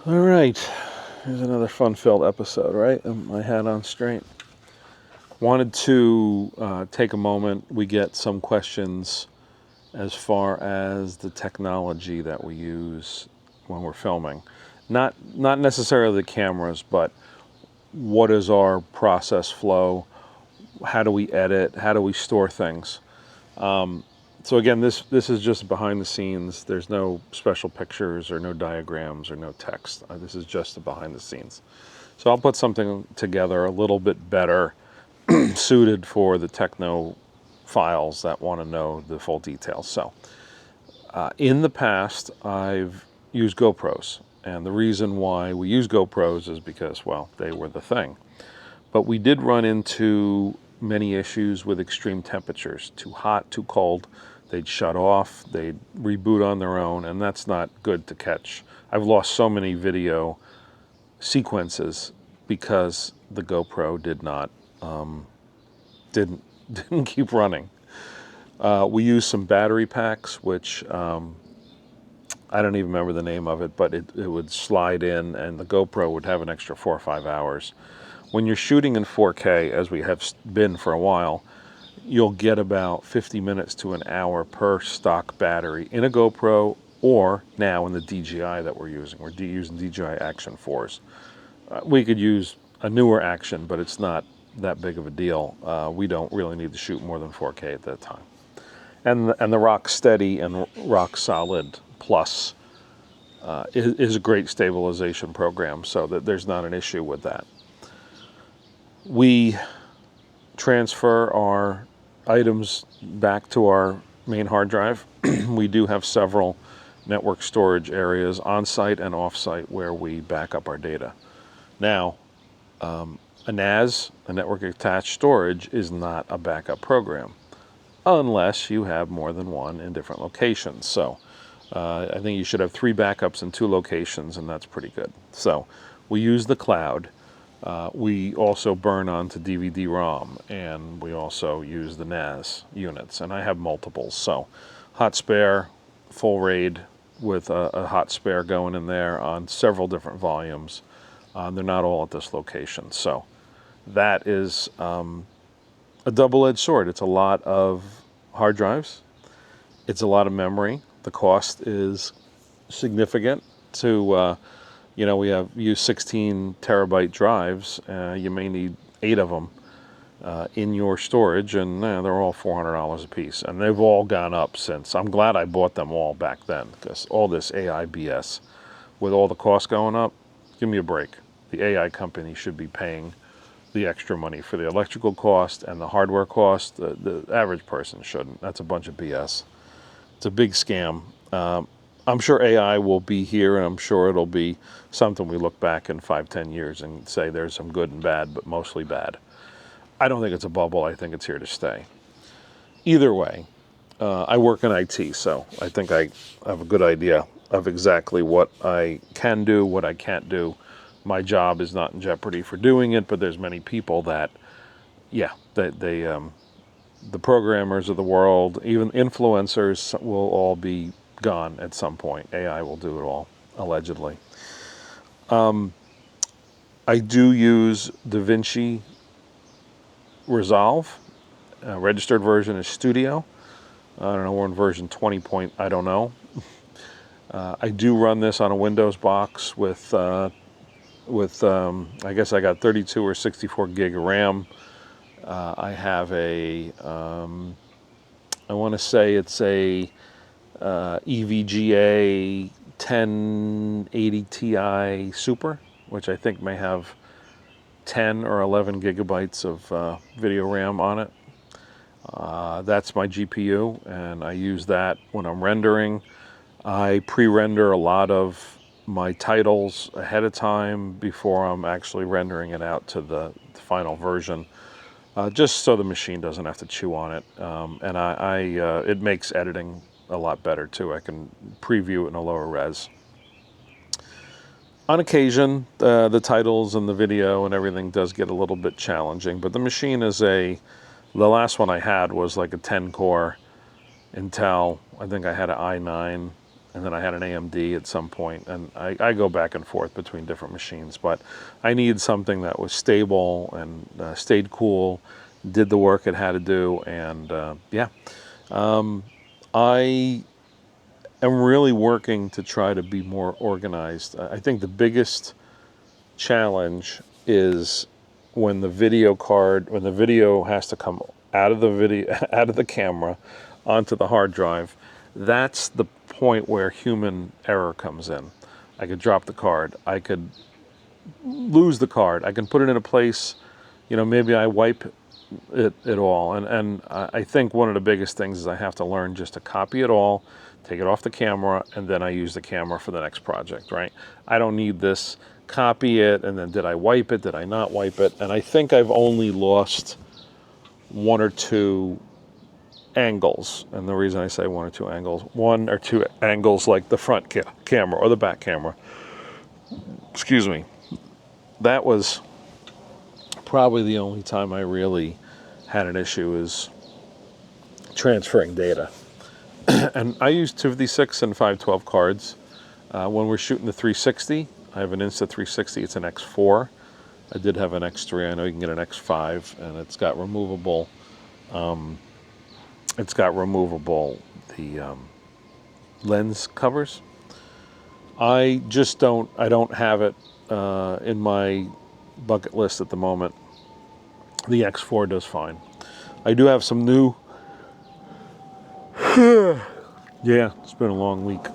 All right, here's another fun-filled episode, right? My hat on straight. Wanted to take a moment. We get some questions as far as the technology that we use when we're filming. Not necessarily the cameras, but what is our process flow? How do we edit? How do we store things? So again, this is just behind the scenes. There's no special pictures or no diagrams or no text. This is just the behind the scenes. So I'll put something together a little bit better suited for the techno files that want to know the full details. So in the past, I've used GoPros. And the reason why we use GoPros is because, well, they were the thing. But we did run into many issues with extreme temperatures. Too hot, too cold. They'd shut off, they'd reboot on their own, and that's not good to catch. I've lost so many video sequences because the GoPro didn't keep running. We used some battery packs, which I don't even remember the name of it, but it would slide in and the GoPro would have an extra 4 or 5 hours. When you're shooting in 4K, as we have been for a while, you'll get about 50 minutes to an hour per stock battery in a GoPro, or now in the DJI that we're using. We're using DJI Action 4s. We could use a newer Action, but it's not that big of a deal. We don't really need to shoot more than 4K at that time. And the Rock Steady and Rock Solid Plus is a great stabilization program, so that there's not an issue with that. We transfer our items back to our main hard drive. We do have several network storage areas on-site and off-site where we back up our data. Now, a NAS, a network attached storage, is not a backup program unless you have more than one in different locations. So I think you should have 3 backups in 2 locations, and that's pretty good. So we use the cloud. We also burn onto DVD-ROM, and we also use the NAS units, and I have multiples. So hot spare, full RAID with a hot spare going in there on several different volumes. They're not all at this location. So that is a double-edged sword. It's a lot of hard drives. It's a lot of memory. The cost is significant to... we have used 16 terabyte drives. You may need 8 of them in your storage, and they're all $400 a piece. And they've all gone up since. I'm glad I bought them all back then, because all this AI BS, with all the costs going up, give me a break. The AI company should be paying the extra money for the electrical cost and the hardware cost. The average person shouldn't. That's a bunch of BS. It's a big scam. I'm sure AI will be here, and I'm sure it'll be something we look back in 5-10 years and say there's some good and bad, but mostly bad. I don't think it's a bubble. I think it's here to stay. Either way, I work in IT, so I think I have a good idea of exactly what I can do, what I can't do. My job is not in jeopardy for doing it, but there's many people that, the programmers of the world, even influencers, will all be gone at some point. AI will do it all, allegedly. I do use DaVinci Resolve. Registered version is Studio. I don't know, we're in version 20 point, I don't know. I do run this on a Windows box with I guess I got 32 or 64 gig of RAM. I have I want to say it's a EVGA 1080 Ti Super, which I think may have 10 or 11 gigabytes of video RAM on it. That's my GPU, and I use that when I'm rendering. I pre-render a lot of my titles ahead of time before I'm actually rendering it out to the final version, just so the machine doesn't have to chew on it. And it makes editing a lot better too. I can preview it in a lower res. On occasion, the titles and the video and everything does get a little bit challenging, but the machine is the last one I had was like a 10-core Intel. I think I had an i9 and then I had an AMD at some point, and I go back and forth between different machines, but I needed something that was stable and stayed cool, did the work it had to do, and yeah. I am really working to try to be more organized. I think the biggest challenge is when the video has to come out of the out of the camera onto the hard drive. That's the point where human error comes in. I could drop the card, I could lose the card, I can put it in a place, maybe I wipe it all. And I think one of the biggest things is I have to learn just to copy it all, take it off the camera, and then I use the camera for the next project, right? I don't need this, copy it, and then did I wipe it, did I not wipe it? And I think I've only lost one or two angles. And the reason I say one or two angles like the front camera or the back camera, excuse me, that was probably the only time I really had an issue is transferring data. And I use 256 and 512 cards. When we're shooting the 360, I have an Insta360, it's an X4. I did have an X3, I know you can get an X5, and it's got removable, the lens covers. I don't have it in my bucket list at the moment. The X4 does fine. I do have some new, yeah, it's been a long week.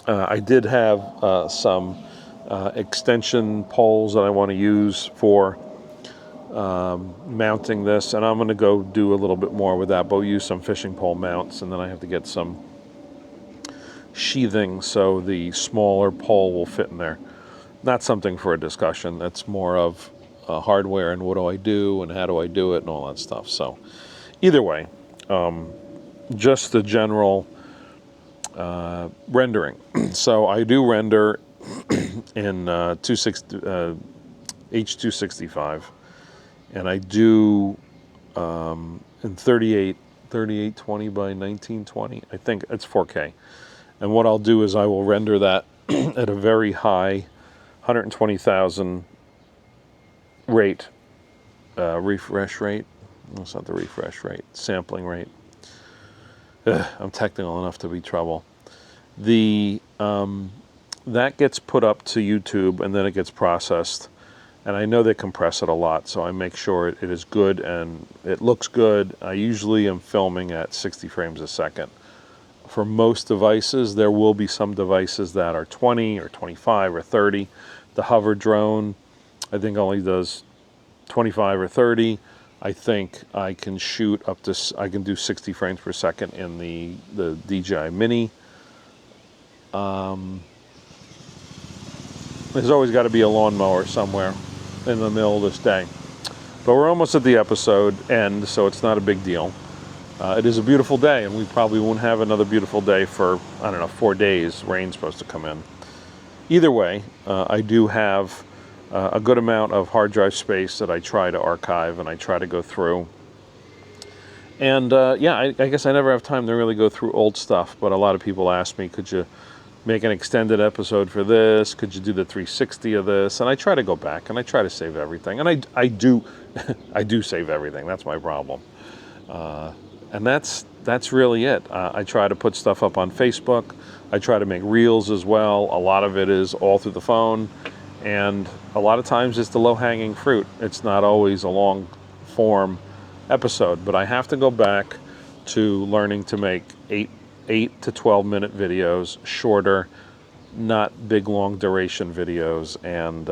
I did have some extension poles that I want to use for mounting this, and I'm going to go do a little bit more with that, but we'll use some fishing pole mounts, and then I have to get some sheathing so the smaller pole will fit in there. Not something for a discussion. That's more of hardware and what do I do and how do I do it and all that stuff. So either way, just the general rendering. So I do render in H265, and I do in 3820 by 1920. I think it's 4K. And what I'll do is I will render that at a very high 120,000 rate, refresh rate. No, it's not the refresh rate, sampling rate. I'm technical enough to be trouble. That gets put up to YouTube and then it gets processed. And I know they compress it a lot, so I make sure it is good and it looks good. I usually am filming at 60 frames a second. For most devices, there will be some devices that are 20 or 25 or 30. The hover drone, I think, only does 25 or 30. I think I can shoot up to, I can do 60 frames per second in the DJI Mini. There's always got to be a lawnmower somewhere in the middle of this day. But we're almost at the episode end, so it's not a big deal. It is a beautiful day, and we probably won't have another beautiful day for, 4 days. Rain's supposed to come in. Either way, I do have a good amount of hard drive space that I try to archive and I try to go through. And yeah, I guess I never have time to really go through old stuff, but a lot of people ask me, could you make an extended episode for this? Could you do the 360 of this? And I try to go back and I try to save everything. And I do, I do save everything. That's my problem. And that's really it. I try to put stuff up on Facebook. I try to make reels as well. A lot of it is all through the phone. And a lot of times it's the low-hanging fruit. It's not always a long-form episode. But I have to go back to learning to make 8 to 12-minute videos, shorter, not big, long duration videos. And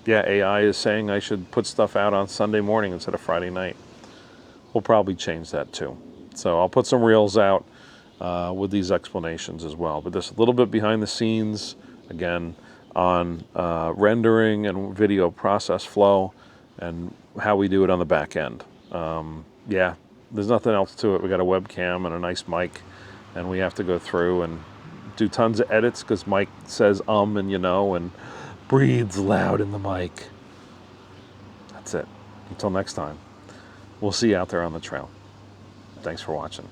yeah, AI is saying I should put stuff out on Sunday morning instead of Friday night. We'll probably change that too. So I'll put some reels out with these explanations as well. But there's a little bit behind the scenes, again, on rendering and video process flow and how we do it on the back end. Yeah, there's nothing else to it. We got a webcam and a nice mic, and we have to go through and do tons of edits because Mike says and and breathes loud in the mic. That's it. Until next time. We'll see you out there on the trail. Thanks for watching.